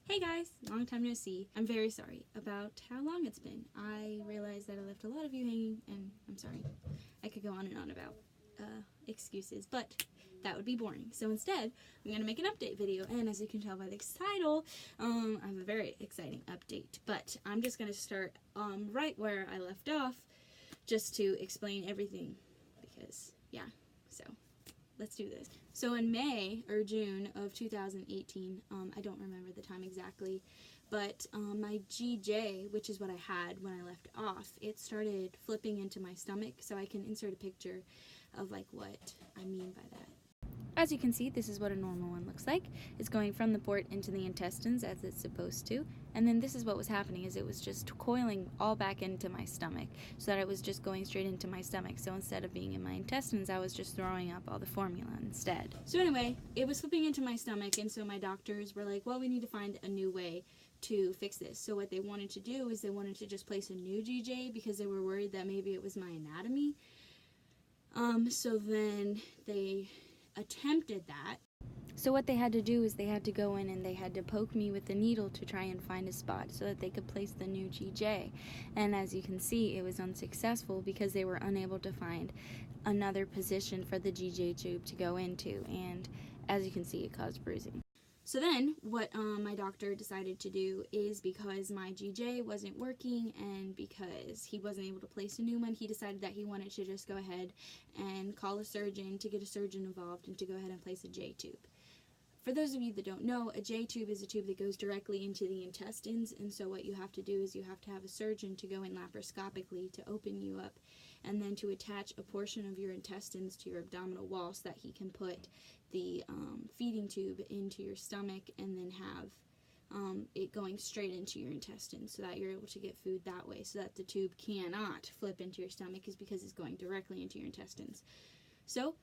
Hey guys, long time no see. I'm very sorry about how long it's been. I realized that I left a lot of you hanging, and I'm sorry. I could go on and on about excuses, but that would be boring. So instead, I'm going to make an update video, and as you can tell by the title, I have a very exciting update. But I'm just going to start right where I left off, just to explain everything, because, yeah, so let's do this. So in May or June of 2018, I don't remember the time exactly, but my GJ, which is what I had when I left off, it started flipping into my stomach, so I can insert a picture of like what I mean by that. As you can see, this is what a normal one looks like. It's going from the port into the intestines as it's supposed to. And then this is what was happening, is it was just coiling all back into my stomach, so that it was just going straight into my stomach. So instead of being in my intestines, I was just throwing up all the formula instead. So anyway, it was flipping into my stomach, and so my doctors were like, well, we need to find a new way to fix this. So what they wanted to do is they wanted to just place a new GJ because they were worried that maybe it was my anatomy. So then they attempted that. So what they had to do is they had to go in and they had to poke me with the needle to try and find a spot so that they could place the new GJ. And as you can see, it was unsuccessful because they were unable to find another position for the GJ tube to go into, and as you can see, it caused bruising. So then what my doctor decided to do is, because my GJ wasn't working and because he wasn't able to place a new one, he decided that he wanted to just go ahead and call a surgeon to get a surgeon involved and to go ahead and place a J tube. For those of you that don't know, a J tube is a tube that goes directly into the intestines, and so what you have to do is you have to have a surgeon to go in laparoscopically to open you up and then to attach a portion of your intestines to your abdominal wall so that he can put the feeding tube into your stomach and then have it going straight into your intestines so that you're able to get food that way, so that the tube cannot flip into your stomach, is because it's going directly into your intestines. So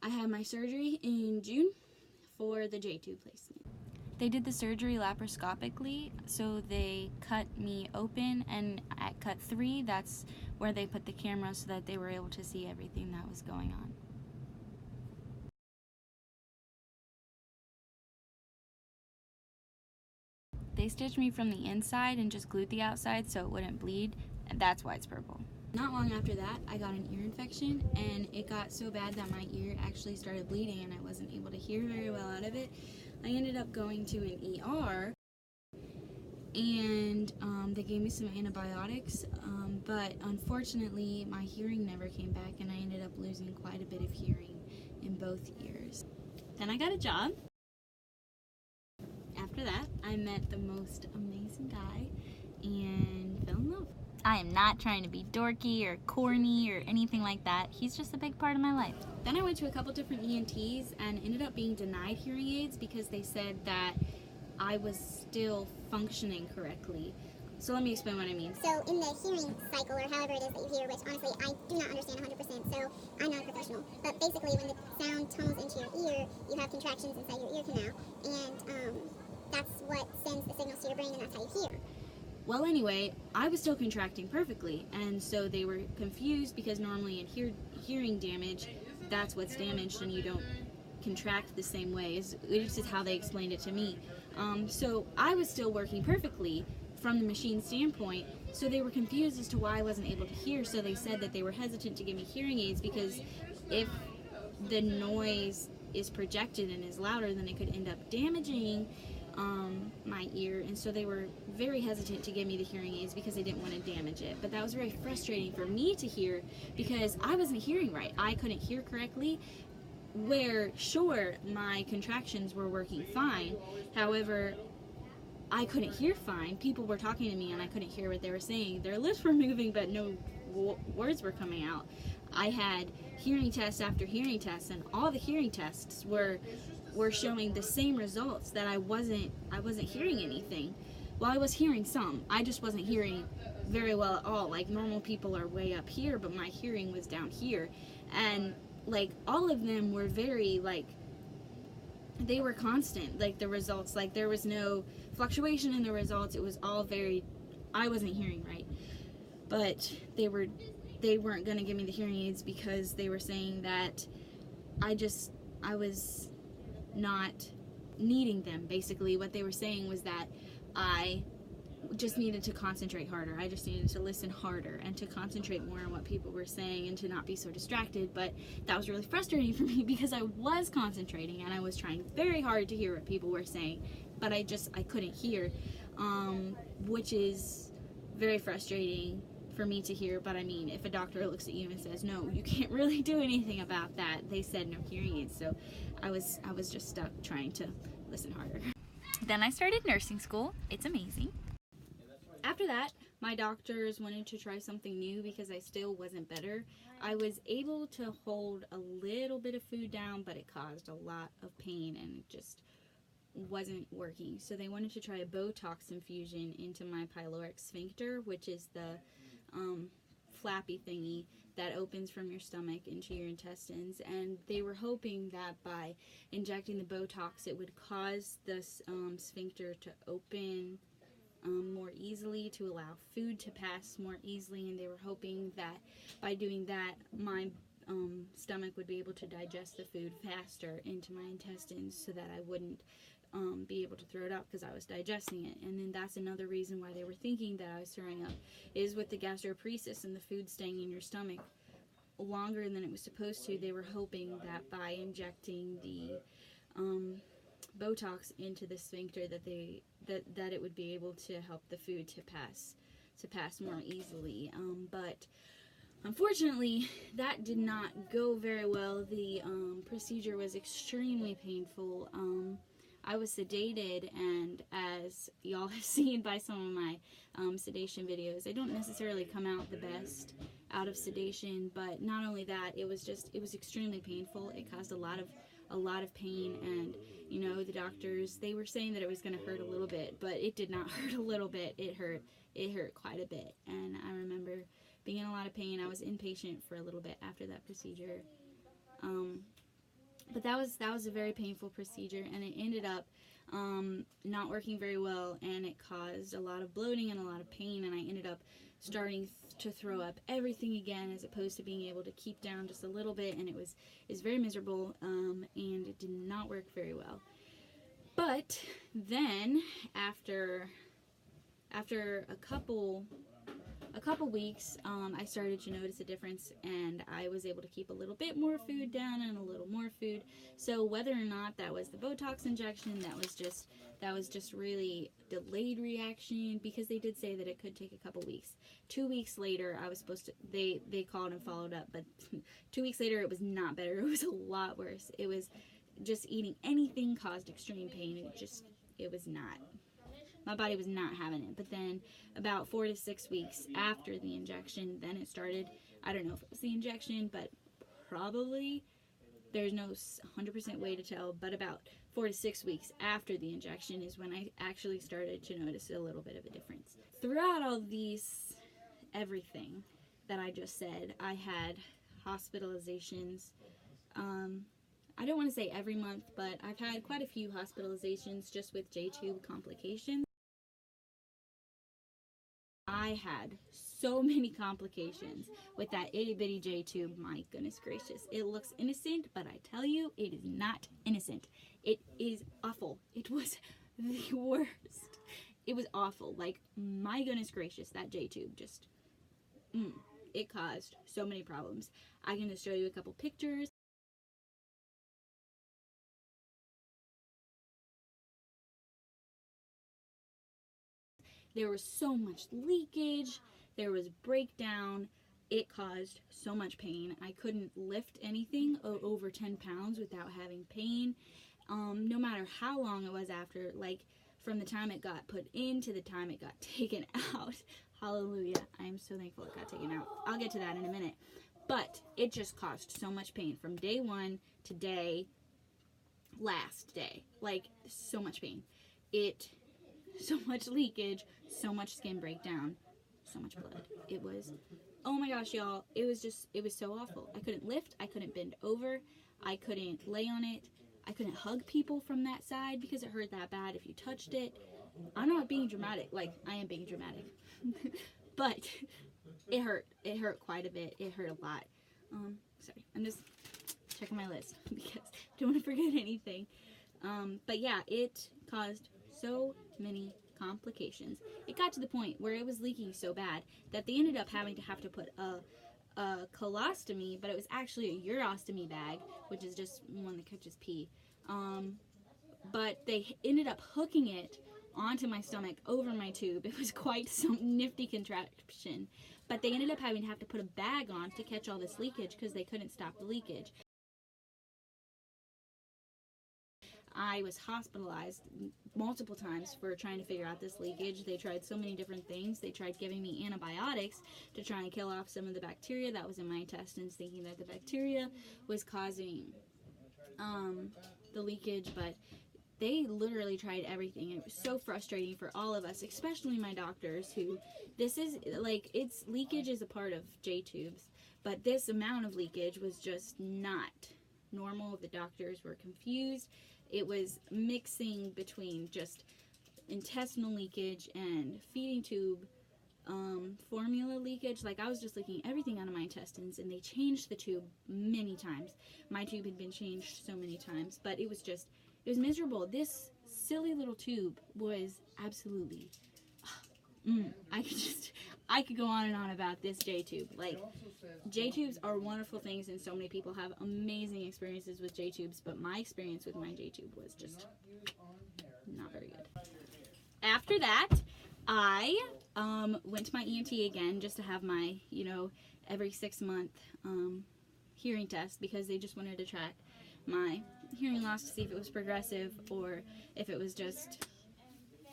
I had my surgery in June for the J tube placement. They did the surgery laparoscopically, so they cut me open, and at cut 3, that's where they put the camera so that they were able to see everything that was going on. They stitched me from the inside and just glued the outside so it wouldn't bleed, and that's why it's purple. Not long after that, I got an ear infection, and it got so bad that my ear actually started bleeding and I wasn't able to hear very well out of it. I ended up going to an ER, and they gave me some antibiotics, but unfortunately my hearing never came back, and I ended up losing quite a bit of hearing in both ears. Then I got a job. After that, I met the most amazing guy and fell in love. I am not trying to be dorky or corny or anything like that. He's just a big part of my life. Then I went to a couple different ENTs and ended up being denied hearing aids because they said that I was still functioning correctly. So let me explain what I mean. So in the hearing cycle, or however it is that you hear, which honestly I do not understand 100%, so I'm not a professional, but basically when the sound tunnels into your ear, you have contractions inside your ear canal, and that's what sends the signals to your brain, and that's how you hear. Well, anyway, I was still contracting perfectly, and so they were confused because normally in hearing damage, that's what's damaged, and you don't contract the same way. This is how they explained it to me. So I was still working perfectly from the machine standpoint, so they were confused as to why I wasn't able to hear, so they said that they were hesitant to give me hearing aids because if the noise is projected and is louder, then it could end up damaging my ear, and so they were very hesitant to give me the hearing aids because they didn't want to damage it. But that was very frustrating for me to hear because I wasn't hearing right. I couldn't hear correctly, where sure, my contractions were working fine, however, I couldn't hear fine. People were talking to me and I couldn't hear what they were saying. Their lips were moving but no words were coming out. I had hearing test after hearing test, and all the hearing tests were showing the same results, that I wasn't hearing anything. Well, I was hearing some. I just wasn't hearing very well at all. Like, normal people are way up here, but my hearing was down here. And like, all of them were very, like, they were constant, like, the results. Like, there was no fluctuation in the results. It was all very, I wasn't hearing right. But they weren't going to give me the hearing aids because they were saying that I was not needing them. Basically, what they were saying was that I just needed to concentrate harder. I just needed to listen harder and to concentrate more on what people were saying and to not be so distracted. But that was really frustrating for me because I was concentrating and I was trying very hard to hear what people were saying, but I couldn't hear, which is very frustrating for me to hear. But I mean, if a doctor looks at you and says, no, you can't really do anything about that, they said no hearing aids. So I was just stuck trying to listen harder. Then I started nursing school. It's amazing. After that, my doctors wanted to try something new because I still wasn't better. I was able to hold a little bit of food down, but it caused a lot of pain and it just wasn't working. So they wanted to try a Botox infusion into my pyloric sphincter, which is the flappy thingy that opens from your stomach into your intestines, and they were hoping that by injecting the Botox it would cause this sphincter to open more easily, to allow food to pass more easily, and they were hoping that by doing that my stomach would be able to digest the food faster into my intestines so that I wouldn't be able to throw it up because I was digesting it. And then that's another reason why they were thinking that I was throwing up, is with the gastroparesis and the food staying in your stomach longer than it was supposed to. They were hoping that by injecting the Botox into the sphincter that it would be able to help the food to pass more easily. But unfortunately, that did not go very well. The procedure was extremely painful. I was sedated, and as y'all have seen by some of my sedation videos, I don't necessarily come out the best out of sedation, but not only that, it was extremely painful. It caused a lot of pain, and you know, the doctors, they were saying that it was going to hurt a little bit, but it did not hurt a little bit. It hurt quite a bit, and I remember being in a lot of pain. I was inpatient for a little bit after that procedure. But that was a very painful procedure, and it ended up not working very well, and it caused a lot of bloating and a lot of pain, and I ended up starting to throw up everything again, as opposed to being able to keep down just a little bit, and it was very miserable, and it did not work very well. But then after a couple weeks, I started to notice a difference, and I was able to keep a little bit more food down and a little more food. So whether or not that was the Botox injection, that was just really delayed reaction, because they did say that it could take a couple weeks. 2 weeks later, I was supposed to, they called and followed up, but 2 weeks later it was not better. It was a lot worse. It was just eating anything caused extreme pain. It was not. My body was not having it. But then about 4 to 6 weeks after the injection, then it started. I don't know if it was the injection, but probably, there's no 100% way to tell, but about 4 to 6 weeks after the injection is when I actually started to notice a little bit of a difference. Throughout all these, everything that I just said, I had hospitalizations. I don't want to say every month, but I've had quite a few hospitalizations just with J-tube complications. I had so many complications with that itty bitty J-tube. My goodness gracious. It looks innocent, but I tell you, it is not innocent. It is awful. It was the worst. It was awful. Like, my goodness gracious, that J-tube just, it caused so many problems. I'm going to show you a couple pictures. There was so much leakage, there was breakdown, it caused so much pain. I couldn't lift anything over 10 pounds without having pain, no matter how long it was after, like from the time it got put in to the time it got taken out. Hallelujah, I am so thankful it got taken out. I'll get to that in a minute. But it just caused so much pain from day one to last day. Like, so much pain. So much leakage, so much skin breakdown, so much blood. It was, oh my gosh, y'all, it was so awful. I couldn't lift, I couldn't bend over, I couldn't lay on it, I couldn't hug people from that side because it hurt that bad if you touched it. I'm not being dramatic, like, I am being dramatic, but it hurt quite a bit, it hurt a lot. Sorry, I'm just checking my list because I don't want to forget anything. But yeah, it caused so many complications. It got to the point where it was leaking so bad that they ended up having to put a colostomy, but it was actually a urostomy bag, which is just one that catches pee. But they ended up hooking it onto my stomach over my tube. It was quite some nifty contraption. But they ended up having to put a bag on to catch all this leakage because they couldn't stop the leakage. I was hospitalized multiple times for trying to figure out this leakage. They tried so many different things. They tried giving me antibiotics to try and kill off some of the bacteria that was in my intestines, thinking that the bacteria was causing the leakage, but they literally tried everything. It was so frustrating for all of us, especially my doctors, who this is like, it's leakage is a part of J-tubes, but this amount of leakage was just not normal. The doctors were confused. It was mixing between just intestinal leakage and feeding tube formula leakage. Like, I was just leaking everything out of my intestines, and they changed the tube many times. My tube had been changed so many times, but it was miserable. This silly little tube was absolutely I could go on and on about this J-tube. Like, J-tubes are wonderful things, and so many people have amazing experiences with J-tubes, but my experience with my J-tube was just not very good. After that, I went to my ENT again just to have my, every 6-month hearing test, because they just wanted to track my hearing loss to see if it was progressive or if it was just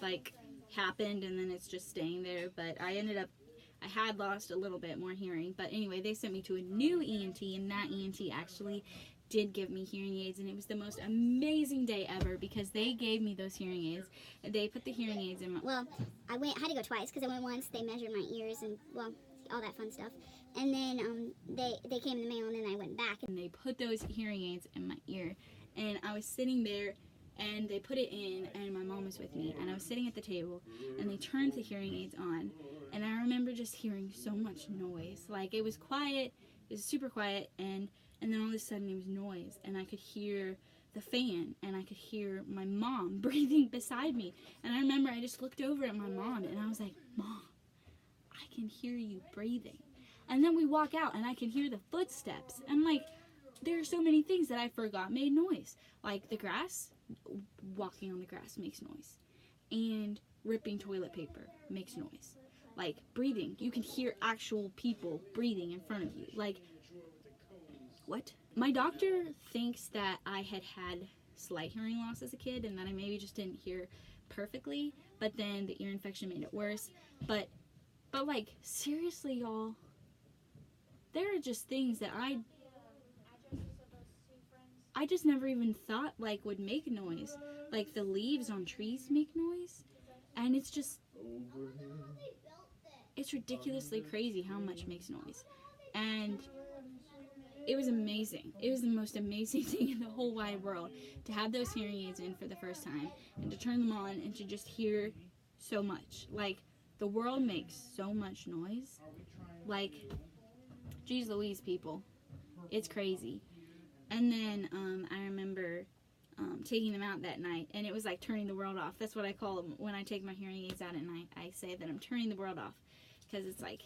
like happened and then it's just staying there. But I had lost a little bit more hearing. But anyway, they sent me to a new ENT, and that ENT actually did give me hearing aids, and it was the most amazing day ever because they gave me those hearing aids. They put the hearing aids in my... Well, I had to go twice because I went once. They measured my ears and, well, all that fun stuff. And then they came in the mail, and then I went back. And they put those hearing aids in my ear, and I was sitting there, and they put it in, and my mom was with me, and I was sitting at the table, and they turned the hearing aids on, and I remember just hearing so much noise. Like, it was quiet, it was super quiet, and then all of a sudden there was noise, and I could hear the fan, and I could hear my mom breathing beside me. And I remember I just looked over at my mom, and I was like, Mom, I can hear you breathing. And then we walk out, and I can hear the footsteps, and like, there are so many things that I forgot made noise. Like the grass, walking on the grass makes noise, and ripping toilet paper makes noise. Like, breathing, you can hear actual people breathing in front of you. Like, what? My doctor thinks that I had slight hearing loss as a kid, and that I maybe just didn't hear perfectly, but then the ear infection made it worse. But like, seriously, y'all, there are just things that I just never even thought, like, would make noise. Like, the leaves on trees make noise, and it's just, it's ridiculously crazy how much makes noise. And it was amazing. It was the most amazing thing in the whole wide world to have those hearing aids in for the first time, and to turn them on and to just hear so much. Like, the world makes so much noise. Like, geez Louise, people. It's crazy. And then I remember taking them out that night, and it was like turning the world off. That's what I call them when I take my hearing aids out at night. I say that I'm turning the world off, because it's like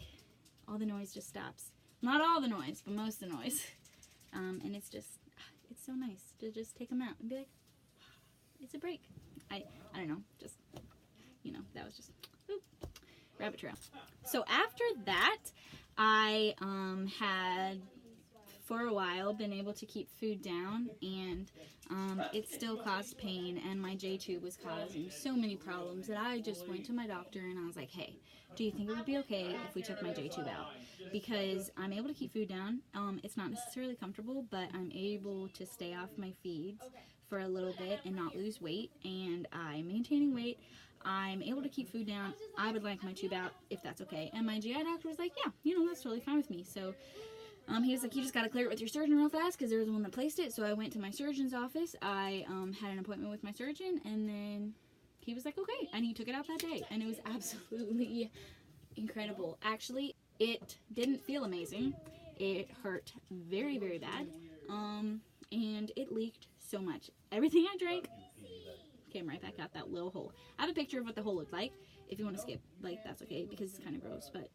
all the noise just stops. Not all the noise, but most of the noise. And it's so nice to just take them out and be like, it's a break. I don't know, just, that was just, rabbit trail. So after that, I had for a while been able to keep food down, and it still caused pain, and my J-tube was causing so many problems that I just went to my doctor and I was like, hey, do you think it would be okay if we took my J-tube out? Because I'm able to keep food down. It's not necessarily comfortable, but I'm able to stay off my feeds for a little bit and not lose weight, and I'm maintaining weight. I'm able to keep food down. I would like my tube out if that's okay. And my GI doctor was like, yeah, that's totally fine with me. So he was like, you just got to clear it with your surgeon real fast, because there was the one that placed it. So I went to my surgeon's office. I had an appointment with my surgeon, and then he was like, okay. And he took it out that day, and it was absolutely incredible. Actually, it didn't feel amazing. It hurt very, very bad, and it leaked so much. Everything I drank came right back out that little hole. I have a picture of what the hole looked like. If you want to skip, like, that's okay, because it's kind of gross, but.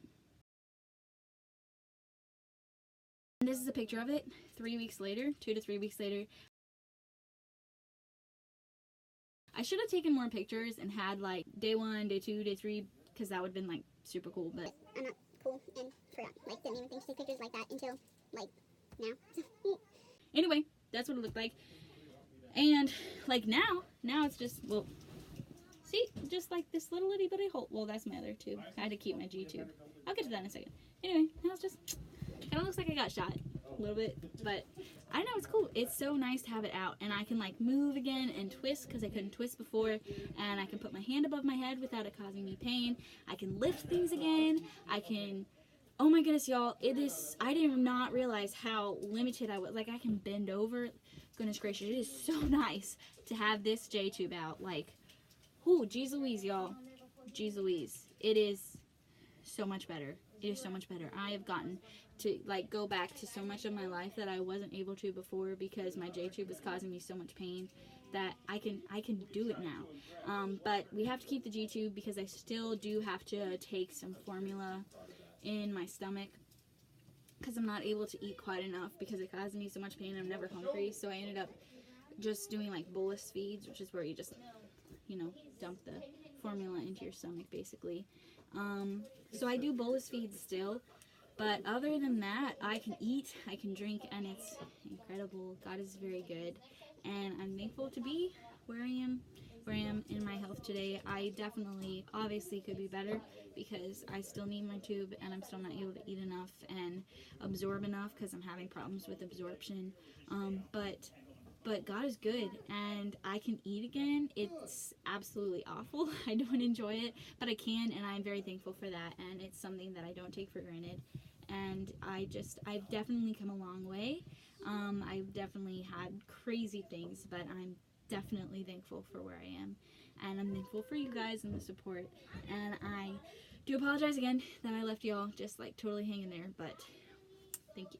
And this is a picture of it 3 weeks later, 2 to 3 weeks later. I should have taken more pictures and had, like, day 1, day 2, day 3, because that would have been, like, super cool, but. I'm not cool and forgot. Like, didn't even think to take pictures like that until, like, now. Anyway, that's what it looked like. And, like, now it's just, well, see, just like this little itty bitty hole. Well, that's my other tube. I had to keep my G tube. I'll get to that in a second. Anyway, now it's just, kind of looks like I got shot a little bit, but I know it's cool. It's so nice to have it out, and I can, like, move again and twist, because I couldn't twist before, and I can put my hand above my head without it causing me pain. I can lift things again. I can, oh my goodness, y'all, it is, I did not realize how limited I was. Like, I can bend over. Goodness gracious, it is so nice to have this J tube out. Like, oh, geez Louise, y'all. Geez Louise. It is so much better. It is so much better. I have gotten to, like, go back to so much of my life that I wasn't able to before, because my J tube was causing me so much pain, that I can do it now. But we have to keep the G tube, because I still do have to take some formula in my stomach, because I'm not able to eat quite enough, because it causes me so much pain. I'm never hungry, so I ended up just doing, like, bolus feeds, which is where you just, you know, dump the formula into your stomach, basically. So I do bolus feeds still, but other than that, I can eat, I can drink, and it's incredible. God is very good, and I'm thankful to be where I am in my health today. I definitely, obviously, could be better, because I still need my tube, and I'm still not able to eat enough and absorb enough, because I'm having problems with absorption. But God is good, and I can eat again. It's absolutely awful. I don't enjoy it, but I can, and I'm very thankful for that, and it's something that I don't take for granted. And I've definitely come a long way. I've definitely had crazy things, but I'm definitely thankful for where I am, and I'm thankful for you guys and the support. And I do apologize again that I left y'all just, like, totally hanging there, but thank you.